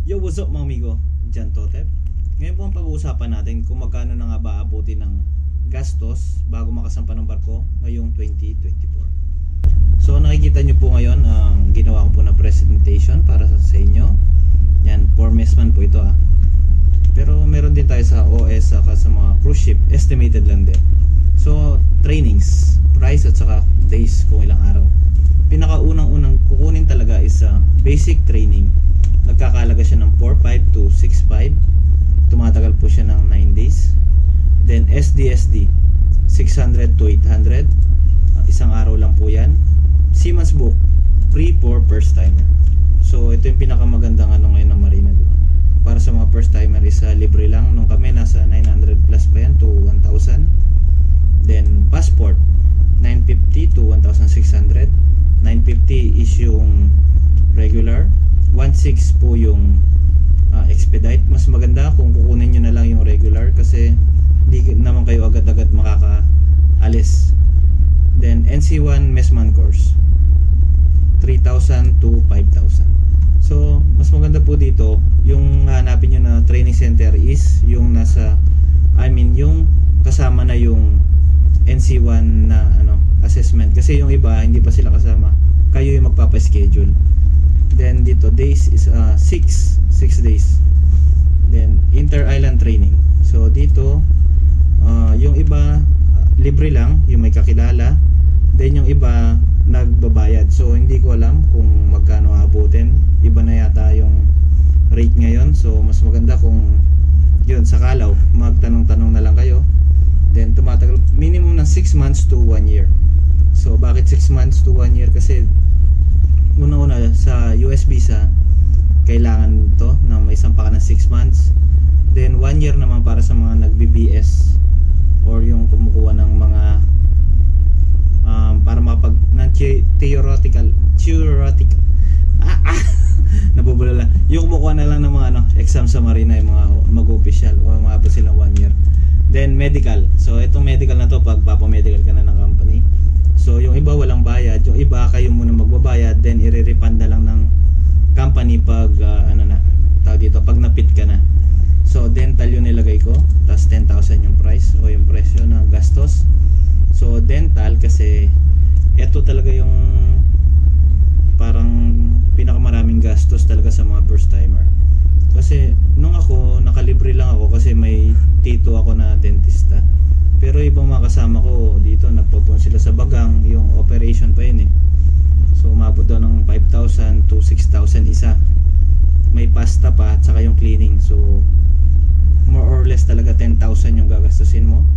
Yo, what's up mga amigo? Jan Totep. Ngayon po ang pag-uusapan natin kung magkano na nga ba abutin ng gastos bago makasampa ng barko ngayong 2024. So nakikita nyo po ngayon ang ginawa ko po na presentation para sa inyo. Yan, for Messman po ito ah. Pero meron din tayo sa OS saka sa mga cruise ship, estimated lang din. So trainings, price at saka days kung ilang araw. Pinakaunang-unang kukunin talaga is basic training. Nagkakalaga siya ng 4.5 to 6.5. Tumatagal po siya ng 9 days. Then SDSD 600 to 800. Isang araw lang po yan. Seaman's Book free for first timer. So ito yung pinakamagandang ngayon ng Marina, diba? Para sa mga first timer is libre lang. Nung kami nasa 900 plus pa yan to 1,000. Then passport 950 to 1,600. 950 is yung regular, 1.6 po yung expedite. Mas maganda kung kukunin nyo na lang yung regular kasi di naman kayo agad-agad makakaalis. Then NC1 Messman course 3,000 to 5,000. So mas maganda po dito yung hanapin nyo na training center is yung nasa, yung kasama na yung NC1 na assessment, kasi yung iba hindi pa sila kasama, kayo yung magpapa-schedule. Then dito days is 6 days. Then inter-island training. So dito yung iba libre lang, yung may kakilala. Then yung iba nagbabayad. So hindi ko alam kung magkano abutin. Iba na yata yung rate ngayon. So mas maganda kung yun sa Kalaw, magtanong-tanong na lang kayo. Then tumatagal minimum ng 6 months to 1 year. So bakit 6 months to 1 year? Kasi una-una sa US visa kailangan to na may sampa ka ng 6 months. Then 1 year naman para sa mga nag-BBS or yung kumukuha ng mga para makapag theoretical nabubulala, yung kumukuha na lang ng mga exam sa Marina, yung mga mag-official o maabot silang 1 year. Then medical. So itong medical na to, pag papamedical ka na ng company. So yung iba walang bayad, yung iba kayo muna magbabayad, then i-refund na lang ng company pag tawag dito, pag napit ka na. So dental yung nilagay ko, tas 10,000 yung price o yung presyo ng gastos. So dental kasi ito talaga yung parang pinakamaraming gastos talaga sa mga first timer. Kasi nung ako nakalibre lang ako kasi may tito ako na dentista. Pero ibang mga kasama ko dito nagpapon sila sa bagang, yung operation pa yun eh. So umabot daw ng 5,000 to 6,000 isa. May pasta pa at saka yung cleaning. So more or less talaga 10,000 yung gagastusin mo.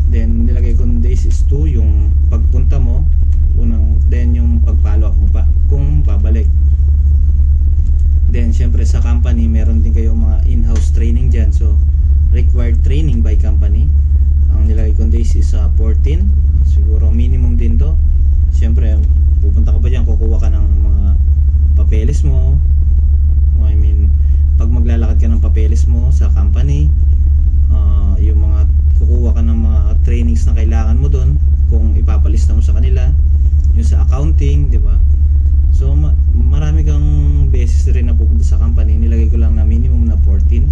Then nilagay ko ng days is 2 yung pagpunta mo unang, then yung pag-follow up mo pa kung babalik. Then syempre sa company meron din kayo mga in-house training dyan. So required training by company. Ang nilagay kong days is 14. Siguro minimum din to. Syempre pupunta ka pa dyan, kukuha ka ng mga papeles mo. Pag maglalakad ka ng papeles mo sa company, yung mga kukuha ka ng mga trainings na kailangan mo doon kung ipapalista mo sa kanila, yung sa accounting, di ba? So marami kang beses rin na pupunta sa company. Nilagay ko lang na minimum na 14.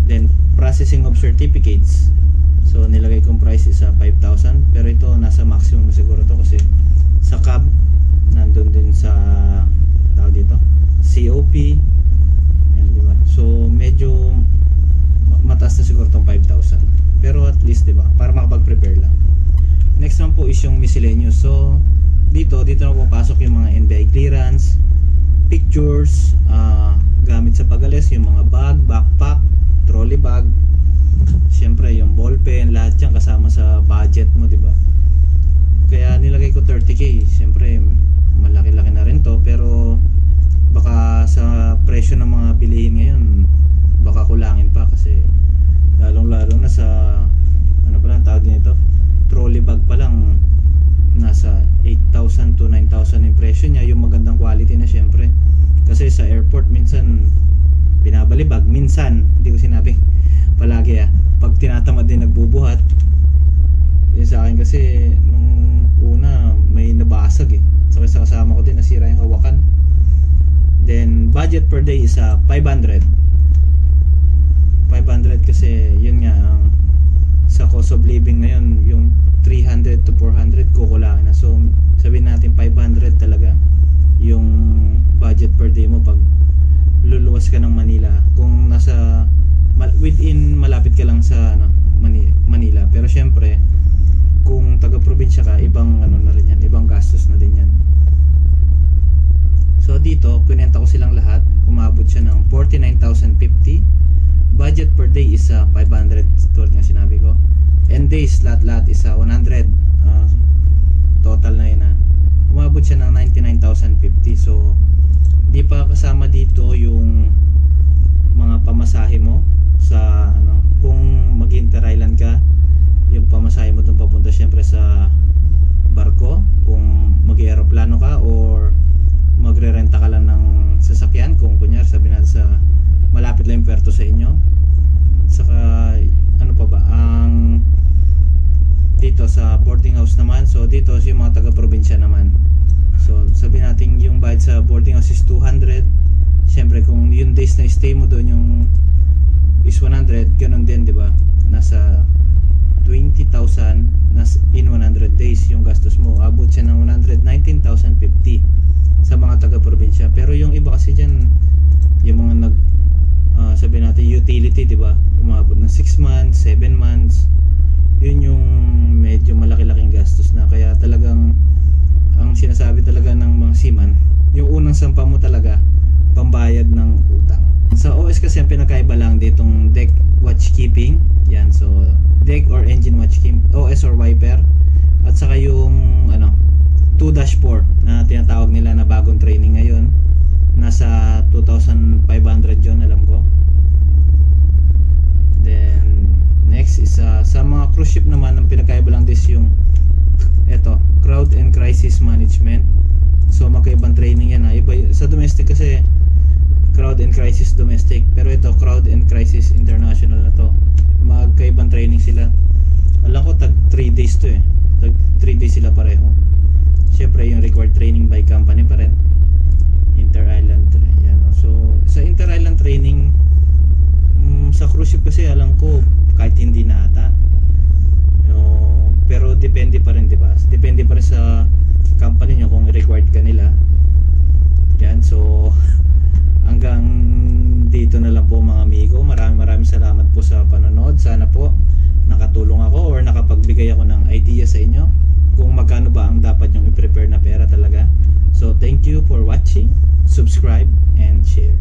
Then processing of certificates, so nilagay kong price is 5,000. Pero ito nasa maximum siguro to kasi sa cab nandun din sa tawag dito COP. Ayan, diba? So medyo mataas na siguro tong 5,000. Pero at least diba, para makapag-prepare lang. Next naman po is yung miscellaneous. So dito na pupasok yung mga NBI clearance, pictures, gamit sa pag-alis, yung mga bag, backpack, trolley bag, syempre yung ballpen, lahat yan kasama sa budget mo, diba? Kaya nilagay ko 30k. Syempre malaki-laki na rin to, pero baka sa presyo ng mga bilihin ngayon baka kulangin pa kasi lalong-lalo na sa pa lang tawag nito, trolley bag pa lang nasa 8,000 to 9,000 yung presyo niya, yung magandang quality na syempre. Kasi sa airport minsan binabalibag, minsan hindi ko sinabi palagi pag tinatamad din nagbubuhat. Sa akin kasi nung una may nabasag sa kasama ko din, nasira yung hawakan. Then budget per day is 500 kasi yun nga ang sa cost of living ngayon, yung 300 to 400 kukulangin na. So sabihin natin 500 talaga yung budget per day mo pag luluwas ka ng Manila. Kung nasa malapit ka lang sa Manila. Pero syempre kung taga probinsya ka, ibang na rin yan, ibang gastos na din yan. So dito kinenta ko silang lahat, umabot siya ng 49,050. Budget per day is 500, tulad nga sinabi ko, and days lahat is 100. Total na yun umabot siya ng 99,050. So di pa kasama dito yung mga pamasahe mo sa kung mag-inter-island ka, yung pamasahe mo doon papunta syempre sa barko, kung mag-aeroplano ka or magre-renta ka lang ng sasakyan, kung kunyari sabi natin sa malapit lang yung puerto sa inyo. Saka ano pa ba ang dito sa boarding house naman. So dito yung mga taga probinsya naman, so sabi natin yung bayad sa boarding house is 200. Syempre kung yung days na stay mo doon yung is 100, ganun din, di ba? Nasa 20,000 in 100 days yung gastos mo. Abot siya ng 119,050 sa mga taga probinsya. Pero yung iba kasi dyan, yung mga sabi natin utility, di ba? Umabot ng 6 months, 7 months. Yun yung medyo malaki-laking gastos na. Kaya talagang ang sinasabi talaga ng mga seaman, yung unang sampa mo talaga pambayad ng utang. Sa OS kasi ang pinakaiba lang ditong deck watch keeping. Yan, so deck or engine watch keeping, OS or wiper. At saka yung 2-4 na tinatawag nila na bagong training ngayon. Nasa 2,500 yun, alam ko. Then next is sa mga cruise ship naman, ang pinakaiba lang this yung crowd and crisis management. So magkaibang training yan iba sa domestic kasi crowd and crisis domestic, pero ito crowd and crisis international na to. Magkaibang training sila. Alam ko tag 3 days to tag 3 days sila pareho. Syempre yung required training by company pa rin, inter-island yan. So sa inter-island training sa cruise ship kasi alam ko kahit hindi na ata, pero depende pa rin, di ba? Depende pa rin sa company nyo kung required ka nila. Yan, so hanggang dito na lang po mga amigo. Maraming salamat po sa panonood. Sana po nakatulong ako or nakapagbigay ako ng idea sa inyo kung magkano ba ang dapat nyong i-prepare na pera talaga. So thank you for watching, subscribe and share.